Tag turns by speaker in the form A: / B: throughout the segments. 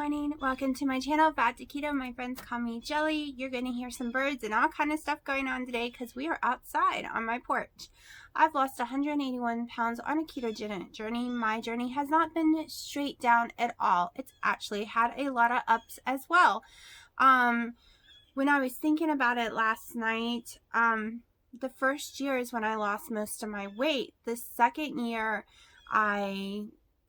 A: morning. Welcome to my channel, Back to Keto. My friends call me Jelly. You're going to hear some birds and all kind of stuff going on today because we are outside on my porch. I've lost 181 pounds on a ketogenic journey. My journey has not been straight down at all. It's actually had a lot of ups as well. When I was thinking about it last night, the first year is when I lost most of my weight. The second year, I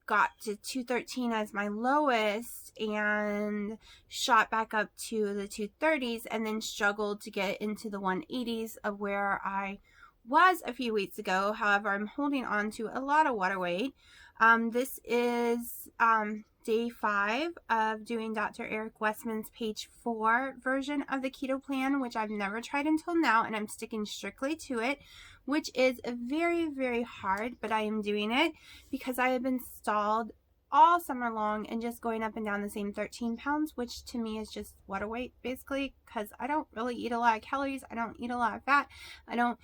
A: got to 213 as my lowest and shot back up to the 230s and then struggled to get into the 180s of where I was a few weeks ago. However, I'm holding on to a lot of water weight. This is day 5 of doing Dr. Eric Westman's Page 4 version of the keto plan, which I've never tried until now, and I'm sticking strictly to it, which is very, very hard, but I am doing it because I have been stalled all summer long and just going up and down the same 13 pounds, which to me is just water weight, basically, because I don't really eat a lot of calories. I don't eat a lot of fat. I don't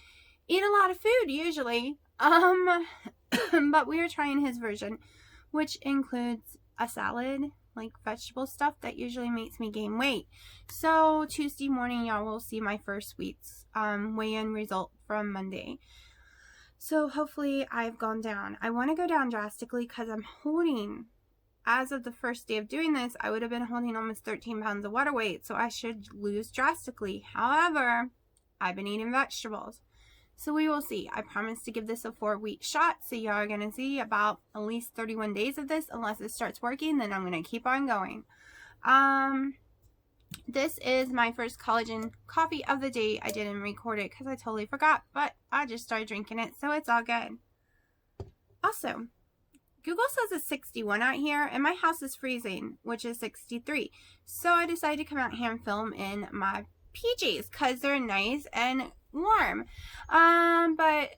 A: eat a lot of food usually. But we are trying his version, which includes a salad, like vegetable stuff that usually makes me gain weight. So Tuesday morning, y'all will see my first week's weigh-in result from Monday. So hopefully I've gone down. I want to go down drastically because I'm holding, as of the first day of doing this, I would have been holding almost 13 pounds of water weight, so I should lose drastically. However, I've been eating vegetables. So we will see. I promise to give this a 4-week shot. So y'all are going to see about at least 31 days of this. Unless it starts working, then I'm going to keep on going. This is my first collagen coffee of the day. I didn't record it because I totally forgot. But I just started drinking it. So it's all good. Also, Google says it's 61 out here. And my house is freezing, which is 63. So I decided to come out here and film in my PJs because they're nice and warm. But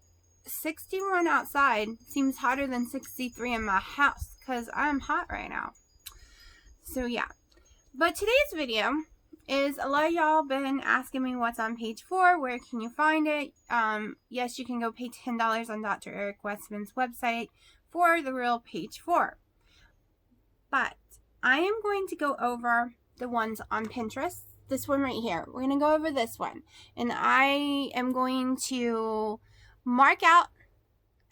A: 61 outside seems hotter than 63 in my house because I'm hot right now. So yeah. But today's video is, a lot of y'all been asking me what's on page 4. Where can you find it? Yes, you can go pay $10 on Dr. Eric Westman's website for the real page 4. But I am going to go over the ones on Pinterest. This one right here. We're going to go over this one. And I am going to mark out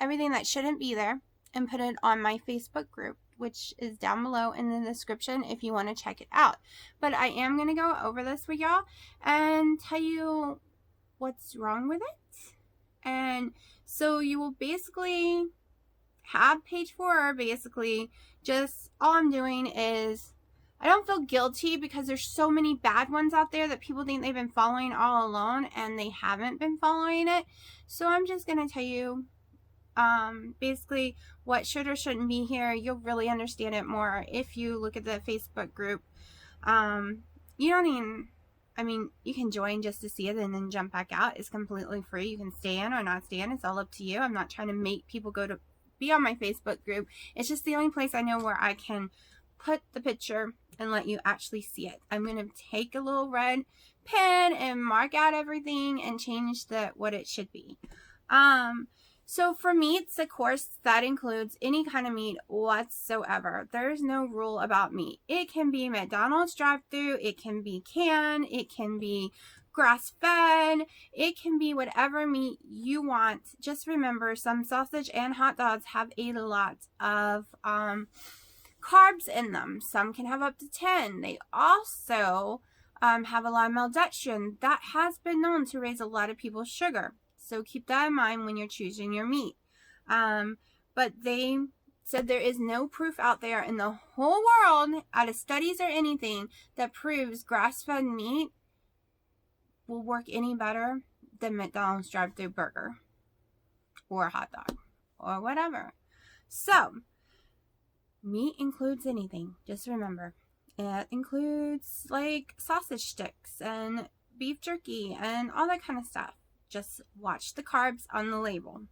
A: everything that shouldn't be there and put it on my Facebook group, which is down below in the description if you want to check it out. But I am going to go over this with y'all and tell you what's wrong with it. And so you will basically have page 4. Basically, just all I'm doing is, I don't feel guilty because there's so many bad ones out there that people think they've been following all alone and they haven't been following it. So I'm just going to tell you basically what should or shouldn't be here. You'll really understand it more if you look at the Facebook group. You don't even, I mean, you can join just to see it and then jump back out. It's completely free. You can stay in or not stay in. It's all up to you. I'm not trying to make people go to be on my Facebook group. It's just the only place I know where I can put the picture and let you actually see it. I'm going to take a little red pen and mark out everything and change what it should be. So for meats, of course, that includes any kind of meat whatsoever. There's no rule about meat. It can be McDonald's drive-thru, it can be canned, it can be grass-fed, it can be whatever meat you want. Just remember, some sausage and hot dogs have a lot of carbs in them. Some can have up to 10. They also have a lot of maltodextrin. That has been known to raise a lot of people's sugar. So keep that in mind when you're choosing your meat. But they said there is no proof out there in the whole world, out of studies or anything, that proves grass-fed meat will work any better than McDonald's drive-thru burger or a hot dog or whatever. So meat includes anything. Just remember, it includes like sausage sticks and beef jerky and all that kind of stuff. Just watch the carbs on the label.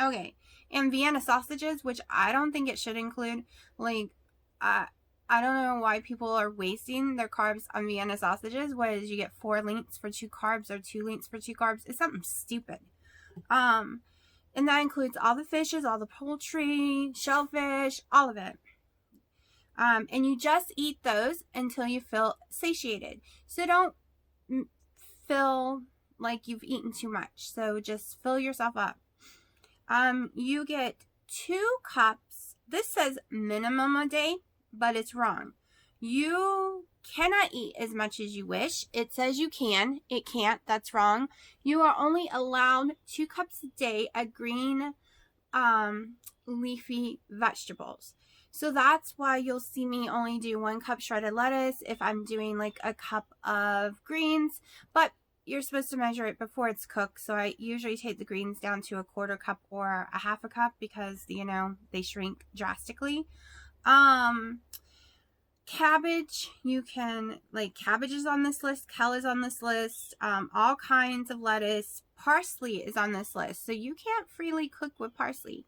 A: Okay, and Vienna sausages, which I don't think it should include. Like, I don't know why people are wasting their carbs on Vienna sausages. What is, you get 4 links for 2 carbs or 2 links for 2 carbs? It's something stupid. And that includes all the fishes, all the poultry, shellfish, all of it. And you just eat those until you feel satiated. So don't feel like you've eaten too much. So just fill yourself up. You get 2 cups. This says minimum a day, but it's wrong. You cannot eat as much as you wish. It says you can. It can't. That's wrong. You are only allowed 2 cups a day of green leafy vegetables. So that's why you'll see me only do 1 cup shredded lettuce if I'm doing like a cup of greens, but you're supposed to measure it before it's cooked. So I usually take the greens down to a 1/4 cup or a 1/2 cup because, you know, they shrink drastically. Cabbage, you can, like, cabbage is on this list, kale is on this list, all kinds of lettuce. Parsley is on this list, so you can't freely cook with parsley.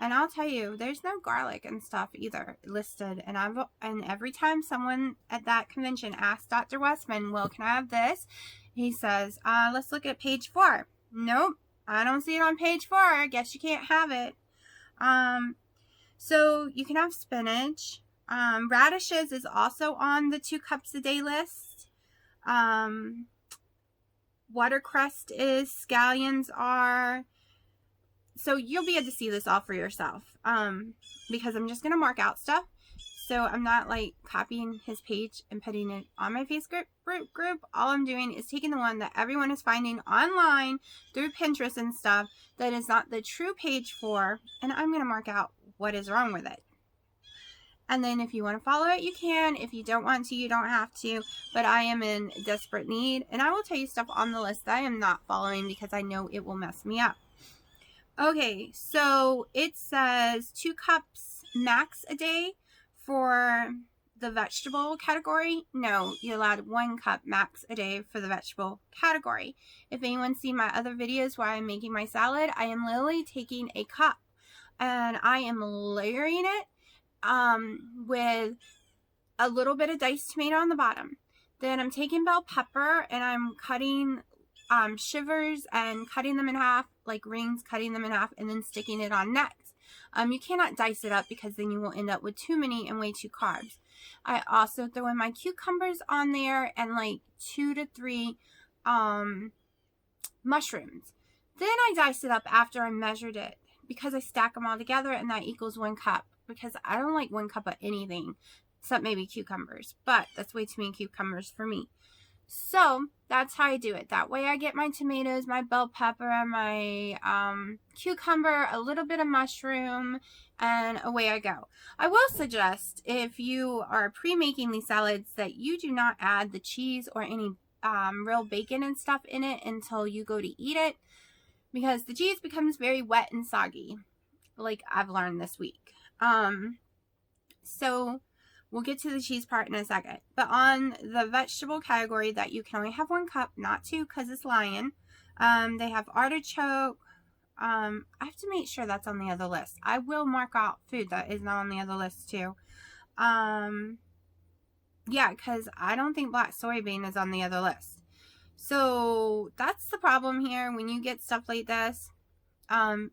A: And I'll tell you, there's no garlic and stuff either listed. And every time someone at that convention asks Dr. Westman, well, can I have this? He says, let's look at page 4. Nope, I don't see it on page 4. I guess you can't have it. So you can have spinach. Radishes is also on the 2 cups a day list. Watercress is, scallions are. So you'll be able to see this all for yourself. Because I'm just going to mark out stuff. So I'm not like copying his page and putting it on my Facebook group. All I'm doing is taking the one that everyone is finding online through Pinterest and stuff that is not the true page for, and I'm going to mark out what is wrong with it. And then if you want to follow it, you can. If you don't want to, you don't have to. But I am in desperate need. And I will tell you stuff on the list that I am not following because I know it will mess me up. Okay, so it says 2 cups max a day for the vegetable category. No, you're allowed 1 cup max a day for the vegetable category. If anyone's seen my other videos where I'm making my salad, I am literally taking a cup and I am layering it with a little bit of diced tomato on the bottom. Then I'm taking bell pepper and I'm cutting shivers and cutting them in half, like rings, cutting them in half, and then sticking it on next. You cannot dice it up because then you will end up with too many and way too carbs. I also throw in my cucumbers on there and like 2 to 3 mushrooms. Then I dice it up after I measured it because I stack them all together and that equals 1 cup. Because I don't like 1 cup of anything except maybe cucumbers, but that's way too many cucumbers for me. So that's how I do it. That way I get my tomatoes, my bell pepper, my cucumber, a little bit of mushroom, and away I go. I will suggest if you are pre-making these salads that you do not add the cheese or any real bacon and stuff in it until you go to eat it, because the cheese becomes very wet and soggy, like I've learned this week. So we'll get to the cheese part in a second. But on the vegetable category that you can only have 1 cup, not 2 because it's lying. They have artichoke. I have to make sure that's on the other list. I will mark out food that is not on the other list too. Yeah, because I don't think black soybean is on the other list. So that's the problem here when you get stuff like this.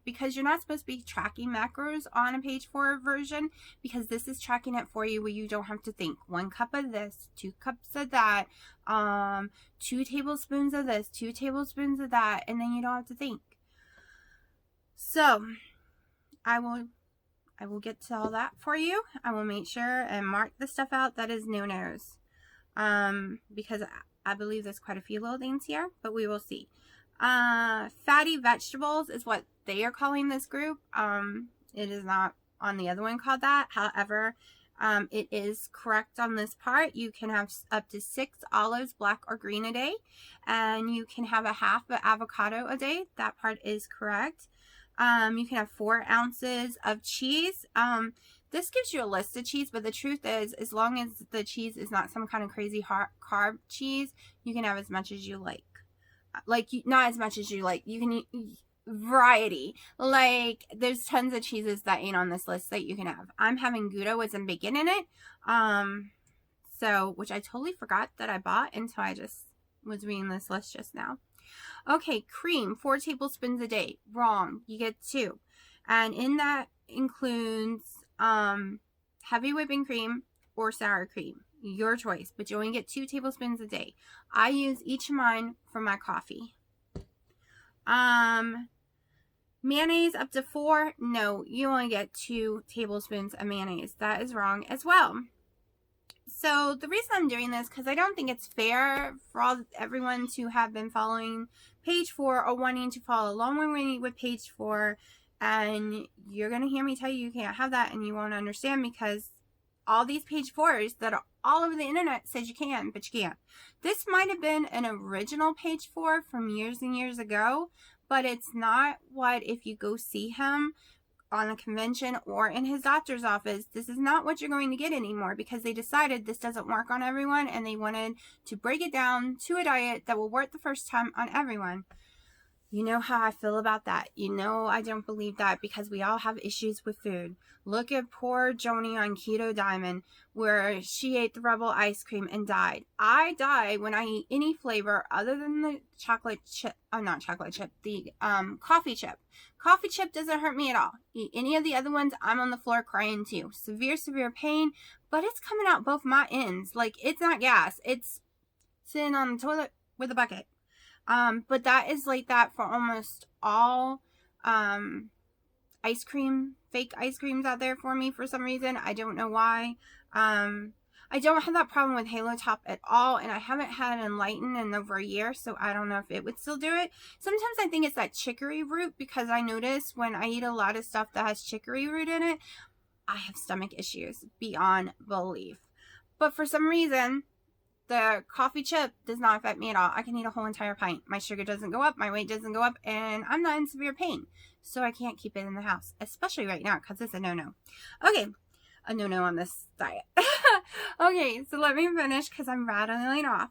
A: Because you're not supposed to be tracking macros on a page 4 version, because this is tracking it for you where you don't have to think 1 cup of this, 2 cups of that, 2 tablespoons of this, 2 tablespoons of that, and then you don't have to think. So I will get to all that for you. I will make sure and mark the stuff out that is no-nos, because I believe there's quite a few little things here, but we will see. Fatty vegetables is what they are calling this group. It is not on the other one called that. However, it is correct on this part. You can have up to 6 olives, black or green, a day, and you can have a 1/2 of avocado a day. That part is correct. You can have 4 ounces of cheese. This gives you a list of cheese, but the truth is, as long as the cheese is not some kind of crazy carb cheese, you can have as much as you like. Not as much as you like. You can eat variety. Like, there's tons of cheeses that ain't on this list that you can have. I'm having Gouda with some bacon in it. So, which I totally forgot that I bought until I just was reading this list just now. Okay, cream, 4 tablespoons a day. Wrong. You get 2. And in that includes heavy whipping cream, or sour cream. Your choice, but you only get 2 tablespoons a day. I use each of mine for my coffee. Mayonnaise up to 4. No, you only get 2 tablespoons of mayonnaise. That is wrong as well. So the reason I'm doing this, because I don't think it's fair for everyone to have been following page 4 or wanting to follow along with page 4, and you're going to hear me tell you you can't have that, and you won't understand, because all these page 4s that are all over the internet says you can, but you can't. This might have been an original page 4 from years and years ago, but it's not what, if you go see him on a convention or in his doctor's office, this is not what you're going to get anymore, because they decided this doesn't work on everyone, and they wanted to break it down to a diet that will work the first time on everyone. You know how I feel about that. You know I don't believe that, because we all have issues with food. Look at poor Joni on Keto Diamond, where she ate the Rebel ice cream and died. I die when I eat any flavor other than the chocolate chip. Oh, not chocolate chip. The coffee chip. Coffee chip doesn't hurt me at all. Eat any of the other ones, I'm on the floor crying too. Severe pain, but it's coming out both my ends. Like, it's not gas. It's sitting on the toilet with a bucket. But that is like that for almost all ice cream, fake ice creams out there for me for some reason. I don't know why. I don't have that problem with Halo Top at all, and I haven't had Enlighten in over a year, so I don't know if it would still do it. Sometimes I think it's that chicory root, because I notice when I eat a lot of stuff that has chicory root in it, I have stomach issues beyond belief. But for some reason, the coffee chip does not affect me at all. I can eat a whole entire pint. My sugar doesn't go up, my weight doesn't go up, and I'm not in severe pain. So I can't keep it in the house, especially right now, because it's a no-no. Okay, a no-no on this diet. Okay, so let me finish, because I'm rattling off.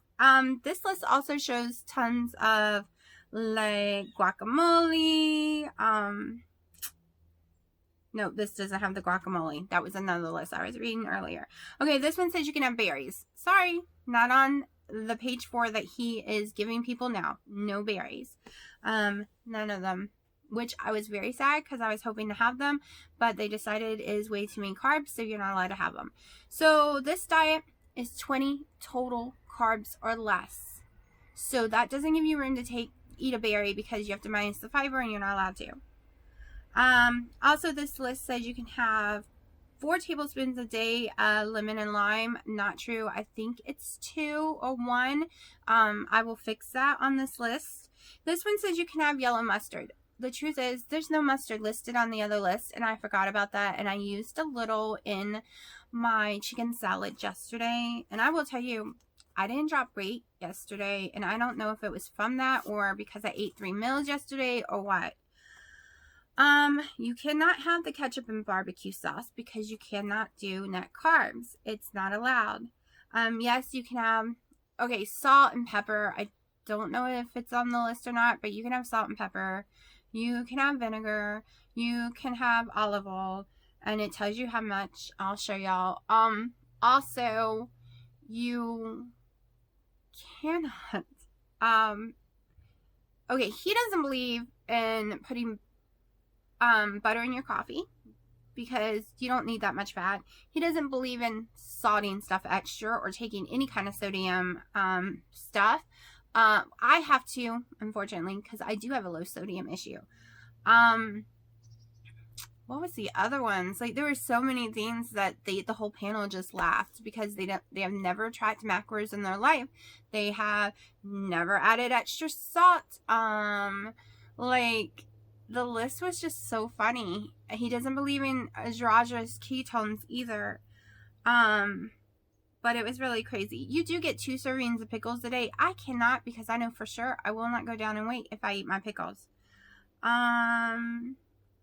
A: This list also shows tons of, like, guacamole. No, this doesn't have the guacamole. That was another list I was reading earlier. Okay, this one says you can have berries. Sorry, not on the page 4 that he is giving people now. No berries. None of them. Which I was very sad, because I was hoping to have them, but they decided is way too many carbs, so you're not allowed to have them. So this diet is 20 total carbs or less. So that doesn't give you room to eat a berry, because you have to minus the fiber, and you're not allowed to. Also, this list says you can have 4 tablespoons a day lemon and lime. Not true. I think it's 2 or 1. I will fix that on this list. This one says you can have yellow mustard. The truth is, there's no mustard listed on the other list, and I forgot about that, and I used a little in my chicken salad yesterday, and I will tell you, I didn't drop weight yesterday, and I don't know if it was from that or because I ate 3 meals yesterday or what. You cannot have the ketchup and barbecue sauce, because you cannot do net carbs. It's not allowed. Yes, you can have, okay, salt and pepper. I don't know if it's on the list or not, but you can have salt and pepper. You can have vinegar. You can have olive oil, and it tells you how much. I'll show y'all. Also, you cannot, okay, he doesn't believe in putting butter in your coffee, because you don't need that much fat. He doesn't believe in salting stuff extra or taking any kind of sodium stuff. I have to, unfortunately, because I do have a low sodium issue. What was the other ones? Like, there were so many things that the whole panel just laughed, because they have never tracked macros in their life. They have never added extra salt. Like, the list was just so funny. He doesn't believe in androgynous ketones either. But it was really crazy. You do get 2 servings of pickles a day. I cannot, because I know for sure I will not go down in weight if I eat my pickles.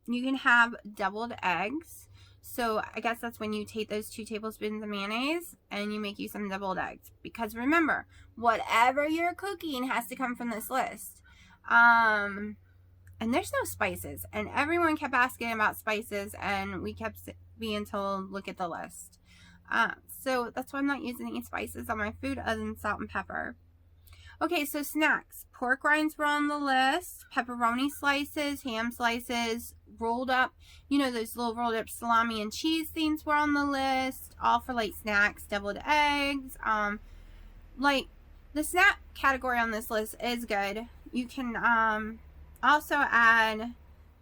A: You can have deviled eggs. So I guess that's when you take those 2 tablespoons of mayonnaise and you make you some deviled eggs. Because remember, whatever you're cooking has to come from this list. And there's no spices. And everyone kept asking about spices, and we kept being told, look at the list. So that's why I'm not using any spices on my food other than salt and pepper. Okay, so snacks. Pork rinds were on the list. Pepperoni slices, ham slices, rolled up, you know, those little rolled up salami and cheese things were on the list. All for like snacks, deviled eggs. Like the snack category on this list is good. You can also add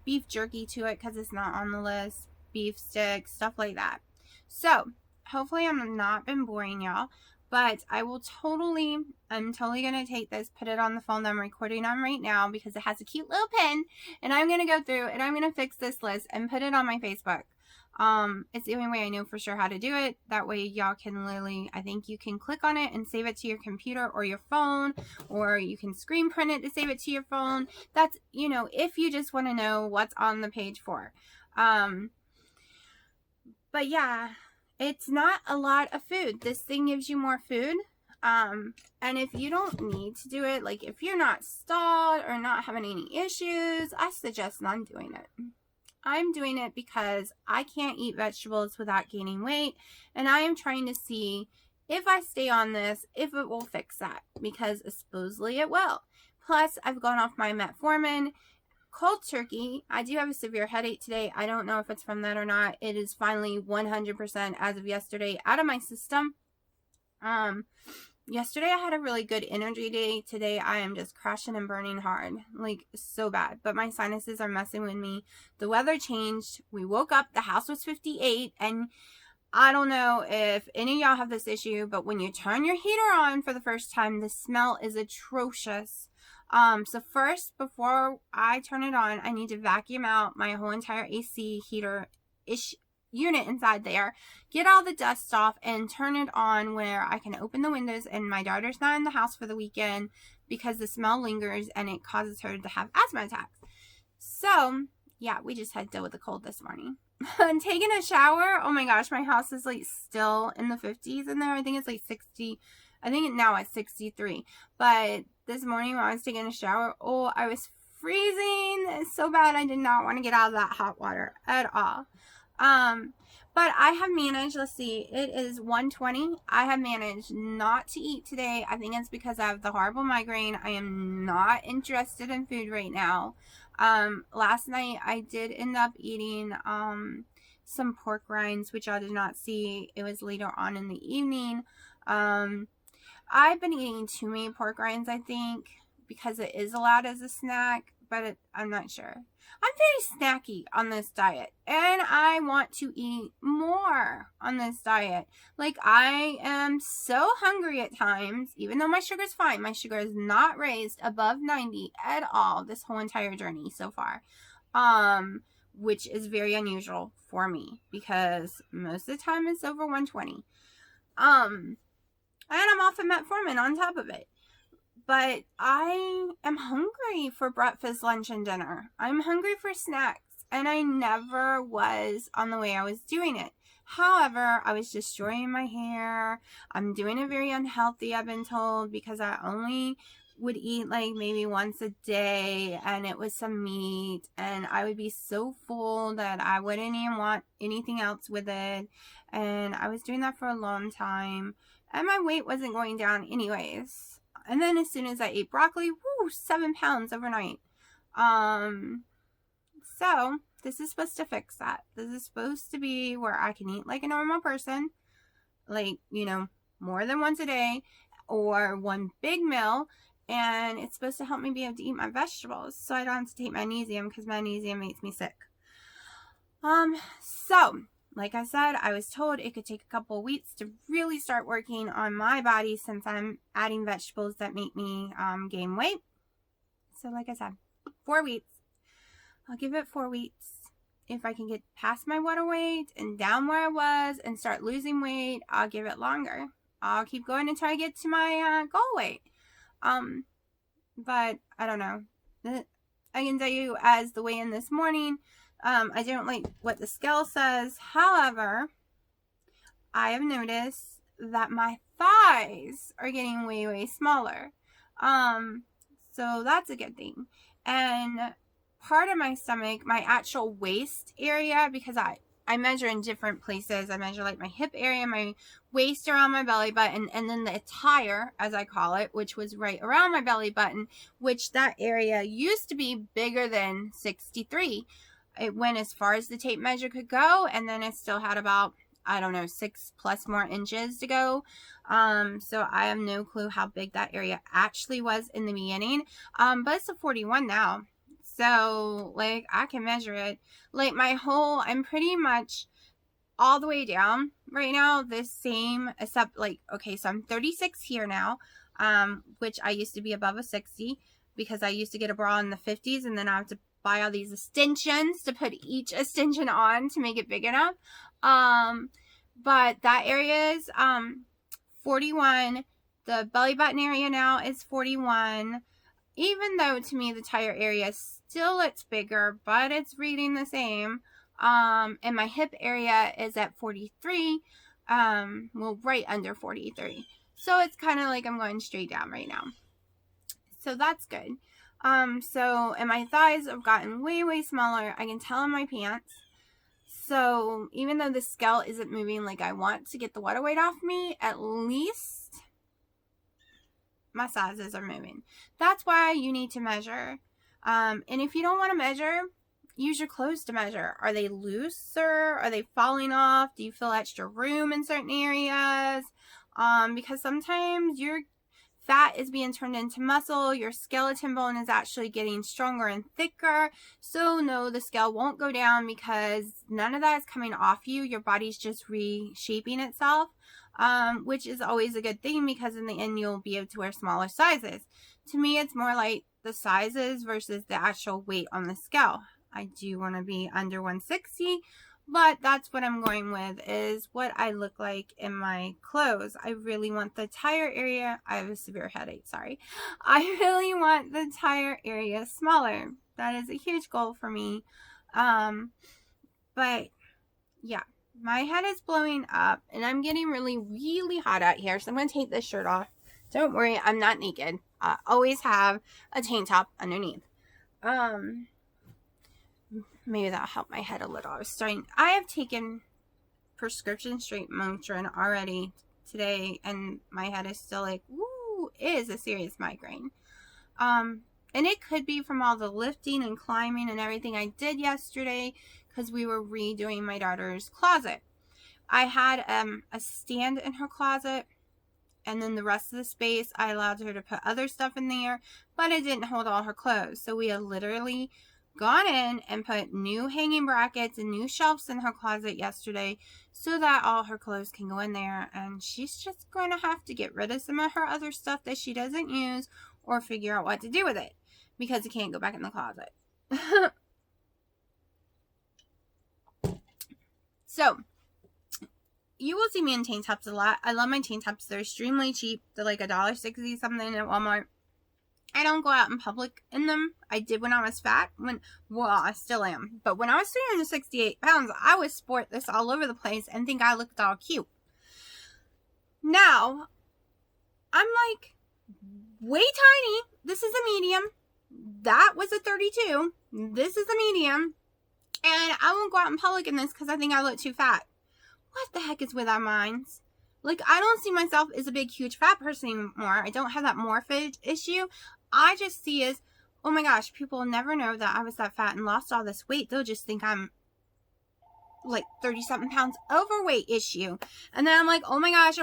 A: beef jerky to it because it's not on the list. Beef sticks, stuff like that. So hopefully I'm not been boring y'all. But I'm totally going to take this, put it on the phone that I'm recording on right now because it has a cute little pen. And I'm going to go through and I'm going to fix this list and put it on my Facebook. It's the only way I know for sure how to do it. That way y'all can literally, I think you can click on it and save it to your computer or your phone. Or you can screen print it to save it to your phone. That's, you know, if you just want to know what's on the page for. But yeah. It's not a lot of food. This thing gives you more food. And if you don't need to do it, like if you're not stalled or not having any issues, I suggest not doing it. I'm doing it because I can't eat vegetables without gaining weight. And I am trying to see if I stay on this, if it will fix that. Because supposedly it will. Plus, I've gone off my metformin. Cold turkey, I do have a severe headache today. I don't know if it's from that or not. It is finally 100% as of yesterday out of my system. Yesterday I had a really good energy day. Today I am just crashing and burning hard. Like so bad. But my sinuses are messing with me. The weather changed. We woke up. The house was 58 and I don't know if any of y'all have this issue, but when you turn your heater on for the first time, the smell is atrocious. So first, before I turn it on, I need to vacuum out my whole entire AC heater-ish unit inside there, get all the dust off, and turn it on where I can open the windows and my daughter's not in the house for the weekend because the smell lingers and it causes her to have asthma attacks. So, yeah, we just had to deal with the cold this morning. And taking a shower, oh my gosh, my house is like still in the 50s in there. I think it's like 60. I think now it's 63. But this morning when I was taking a shower, oh, I was freezing. It's so bad. I did not want to get out of that hot water at all. But I have managed, let's see, it is 1:20. I have managed not to eat today. I think it's because I have the horrible migraine. I am not interested in food right now. Last night I did end up eating, some pork rinds, which I did not see. It was later on in the evening. I've been eating too many pork rinds, I think, because it is allowed as a snack, but I'm not sure. I'm very snacky on this diet, and I want to eat more on this diet. Like, I am so hungry at times, even though my sugar's fine. My sugar is not raised above 90 at all this whole entire journey so far, which is very unusual for me, because most of the time it's over 120. And I'm off of metformin on top of it. But I am hungry for breakfast, lunch, and dinner. I'm hungry for snacks. And I never was on the way I was doing it. However, I was destroying my hair. I'm doing it very unhealthy, I've been told, because I only would eat like maybe once a day, and it was some meat, and I would be so full that I wouldn't even want anything else with it. And I was doing that for a long time, and my weight wasn't going down anyways. And then as soon as I ate broccoli, 7 pounds overnight. So this is supposed to fix that. This is supposed to be where I can eat like a normal person, like, you know, more than once a day or one big meal. And it's supposed to help me be able to eat my vegetables so I don't have to take magnesium, because magnesium makes me sick. So like I said, I was told it could take a couple of weeks to really start working on my body, since I'm adding vegetables that make me gain weight. So like I said, 4 weeks. I'll give it 4 weeks. If I can get past my water weight and down where I was and start losing weight, I'll give it longer. I'll keep going until I get to my goal weight. But I don't know. I can tell you, as the weigh-in this morning, I don't like what the scale says. However, I have noticed that my thighs are getting way, way smaller. So that's a good thing. And part of my stomach, my actual waist area, because I measure in different places. I measure like my hip area, my waist around my belly button, and then the attire, as I call it, which was right around my belly button, which that area used to be bigger than 63. It went as far as the tape measure could go, and then it still had about, I don't know, 6+ more inches to go. So I have no clue how big that area actually was in the beginning. But it's a 41 now. So, like, I can measure it. Like, I'm pretty much all the way down right now, the same, except, like, okay, so I'm 36 here now, which I used to be above a 60, because I used to get a bra in the 50s, and then I have to buy all these extensions to put each extension on to make it big enough. But that area is, 41. The belly button area now is 41. Even though to me the tire area still looks bigger, but it's reading the same. And my hip area is at 43. Well, right under 43. So it's kind of like I'm going straight down right now. So that's good. And my thighs have gotten way, way smaller. I can tell in my pants. So even though the scale isn't moving like I want to get the water weight off me, at least my sizes are moving. That's why you need to measure. And if you don't want to measure, use your clothes to measure. Are they looser? Are they falling off? Do you feel extra room in certain areas? Because sometimes your fat is being turned into muscle. Your skeleton bone is actually getting stronger and thicker. So no, the scale won't go down because none of that is coming off you. Your body's just reshaping itself. Which is always a good thing, because in the end you'll be able to wear smaller sizes. To me, it's more like the sizes versus the actual weight on the scale. I do want to be under 160, but that's what I'm going with, is what I look like in my clothes. I really want the tire area. I have a severe headache, sorry. I really want the tire area smaller. That is a huge goal for me. But yeah. My head is blowing up, and I'm getting really, really hot out here, so I'm going to take this shirt off. Don't worry, I'm not naked. I always have a tank top underneath. Maybe that'll help my head a little. I have taken prescription straight Motrin already today, and my head is still like, woo, it is a serious migraine. And it could be from all the lifting and climbing and everything I did yesterday, because we were redoing my daughter's closet. I had a stand in her closet, and then the rest of the space I allowed her to put other stuff in there, but it didn't hold all her clothes. So we have literally gone in and put new hanging brackets and new shelves in her closet yesterday, so that all her clothes can go in there, and she's just going to have to get rid of some of her other stuff that she doesn't use, or figure out what to do with it, because it can't go back in the closet. So, you will see me in tank tops a lot. I love my tank tops. They're extremely cheap. They're like $1.60 something at Walmart. I don't go out in public in them. I did when I was fat. Well, I still am. But when I was 368 pounds, I would sport this all over the place and think I looked all cute. Now, I'm like way tiny. This is a medium. That was a 32. This is a medium. And I won't go out in public in this because I think I look too fat. What the heck is with our minds? Like, I don't see myself as a big, huge fat person anymore. I don't have that morphage issue. I just see as, oh my gosh, people will never know that I was that fat and lost all this weight. They'll just think I'm like 30-something pounds overweight issue. And then I'm like, oh my gosh,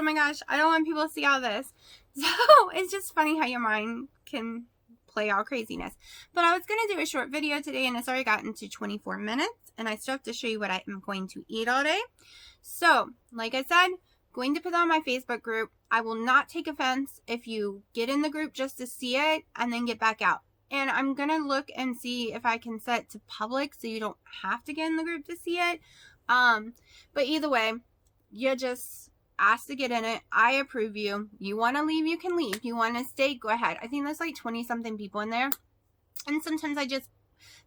A: I don't want people to see all this. So it's just funny how your mind can play all craziness. But I was going to do a short video today, and it's already gotten to 24 minutes, and I still have to show you what I am going to eat all day. So, like I said, going to put on my Facebook group. I will not take offense if you get in the group just to see it and then get back out. And I'm going to look and see if I can set it to public so you don't have to get in the group to see it. But either way, you just ask to get in it. I approve you. You want to leave, you can leave. You want to stay, go ahead. I think there's like 20-something people in there. And sometimes I just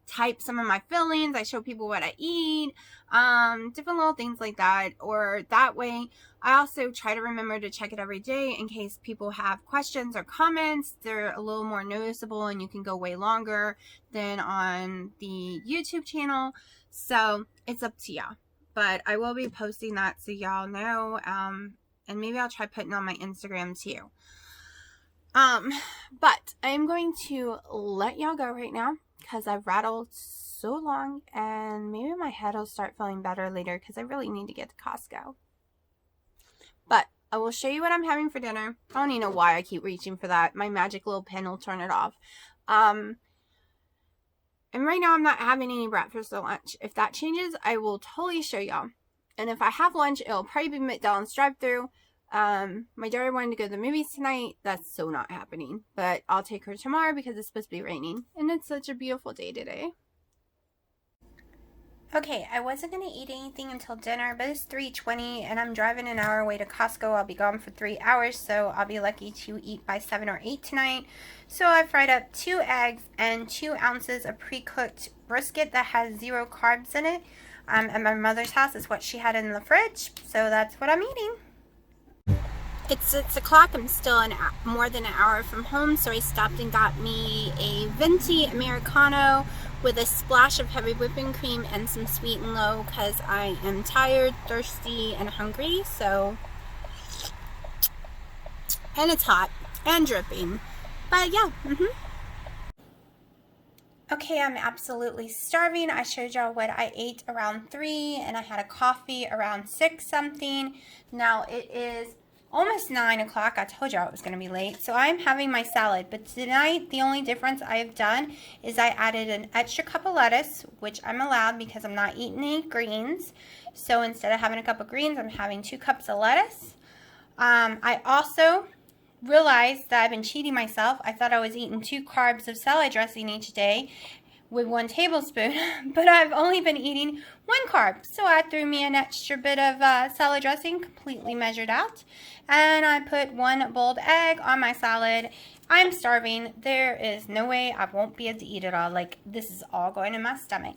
A: type some of my feelings. I show people what I eat, different little things like that. Or that way, I also try to remember to check it every day in case people have questions or comments. They're a little more noticeable and you can go way longer than on the YouTube channel. So it's up to y'all. but I will be posting that so y'all know, and maybe I'll try putting on my Instagram too. But I'm going to let y'all go right now because I've rattled so long, and maybe my head will start feeling better later because I really need to get to Costco. But I will show you what I'm having for dinner. I don't even know why I keep reaching for that. My magic little pen will turn it off. And right now I'm not having any breakfast or lunch. If that changes, I will totally show y'all. And if I have lunch, it'll probably be McDonald's drive-thru. My daughter wanted to go to the movies tonight. That's so not happening. But I'll take her tomorrow because it's supposed to be raining. And it's such a beautiful day today. Okay, I wasn't going to eat anything until dinner, but it's 3:20 and I'm driving an hour away to Costco. I'll be gone for 3 hours, so I'll be lucky to eat by 7 or 8 tonight. So I fried up 2 eggs and 2 ounces of pre-cooked brisket that has 0 carbs in it. At my mother's house is what she had in the fridge, so that's what I'm eating. It's 6 o'clock. I'm still more than an hour from home, so I stopped and got me a venti Americano with a splash of heavy whipping cream and some sweet and low because I am tired, thirsty, and hungry. So, and it's hot and dripping, but yeah. Okay, I'm absolutely starving. I showed y'all what I ate around 3, and I had a coffee around 6 something. Now it is almost 9 o'clock. I told y'all it was going to be late. So I'm having my salad. But tonight, the only difference I have done is I added an extra cup of lettuce, which I'm allowed because I'm not eating any greens. So instead of having a cup of greens, I'm having 2 cups of lettuce. I also realized that I've been cheating myself. I thought I was eating 2 carbs of salad dressing each day with 1 tablespoon, but I've only been eating 1 carb. So I threw me an extra bit of salad dressing, completely measured out, and I put 1 boiled egg on my salad. I'm starving. There is no way I won't be able to eat it all. Like, this is all going in my stomach.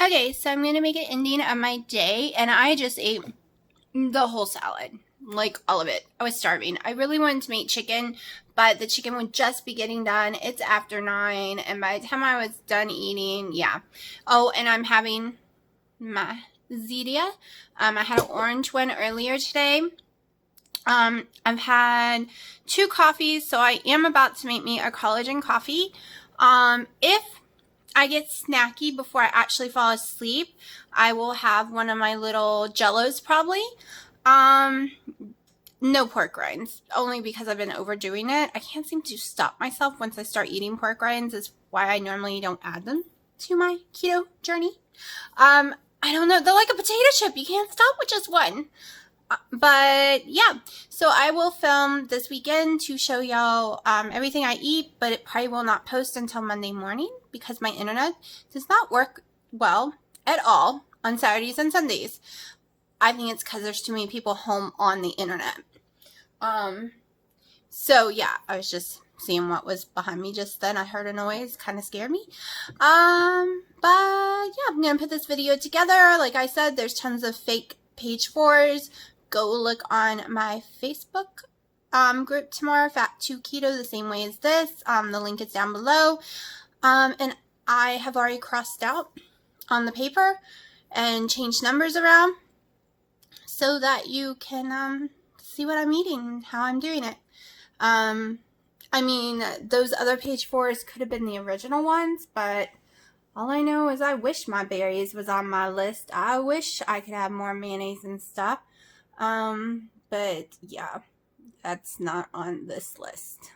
A: Okay, so I'm going to make an ending of my day, and I just ate the whole salad. Like, all of it. I was starving. I really wanted to make chicken, but the chicken would just be getting done. It's after 9, and by the time I was done eating, yeah. Oh, and I'm having my Zedia. I had an orange one earlier today. I've had 2 coffees, so I am about to make me a collagen coffee. If I get snacky before I actually fall asleep, I will have one of my little Jellos probably. No pork rinds, only because I've been overdoing it. I can't seem to stop myself once I start eating pork rinds, is why I normally don't add them to my keto journey. I don't know, they're like a potato chip. You can't stop with just one. But yeah, so I will film this weekend to show y'all everything I eat, but it probably will not post until Monday morning because my internet does not work well at all on Saturdays and Sundays. I think it's because there's too many people home on the internet. So yeah, I was just seeing what was behind me just then. I heard a noise, kind of scared me. But yeah, I'm going to put this video together. Like I said, there's tons of fake page 4s. Go look on my Facebook group tomorrow, Fat to Keto, the same way as this. The link is down below. And I have already crossed out on the paper and changed numbers around so that you can see what I'm eating and how I'm doing it. I mean, those other page 4s could have been the original ones, but all I know is I wish my berries was on my list. I wish I could have more mayonnaise and stuff. But yeah, that's not on this list.